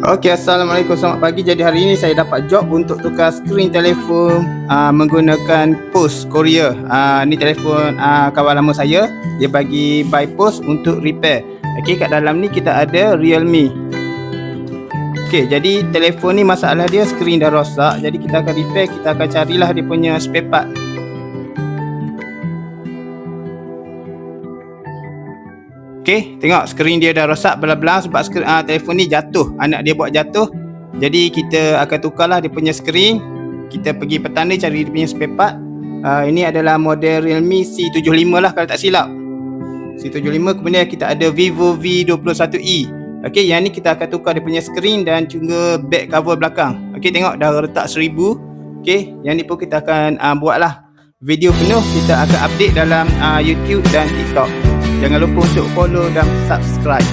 Okey, Assalamualaikum, selamat pagi. Jadi hari ini saya dapat job untuk tukar skrin telefon menggunakan post courier. Ni telefon kawan lama saya, dia bagi by post untuk repair. Okey, kat dalam ni kita ada Realme. Okey, jadi telefon ni masalah dia skrin dah rosak. Jadi kita akan repair, kita akan carilah dia punya spare part. Okey, tengok skrin dia dah rosak belah-belah sebab telefon ni jatuh. Anak dia buat jatuh. Jadi kita akan tukarlah dia punya skrin. Kita pergi petanda cari dia punya spare part. Ini adalah model Realme C75 lah kalau tak silap. C75, kemudian kita ada Vivo V21e. Okey, yang ni kita akan tukar dia punya skrin dan juga back cover belakang. Okey, tengok dah retak 1000. Okey, yang ni pun kita akan buatlah video penuh. Kita akan update dalam YouTube dan TikTok. Jangan lupa untuk follow dan subscribe.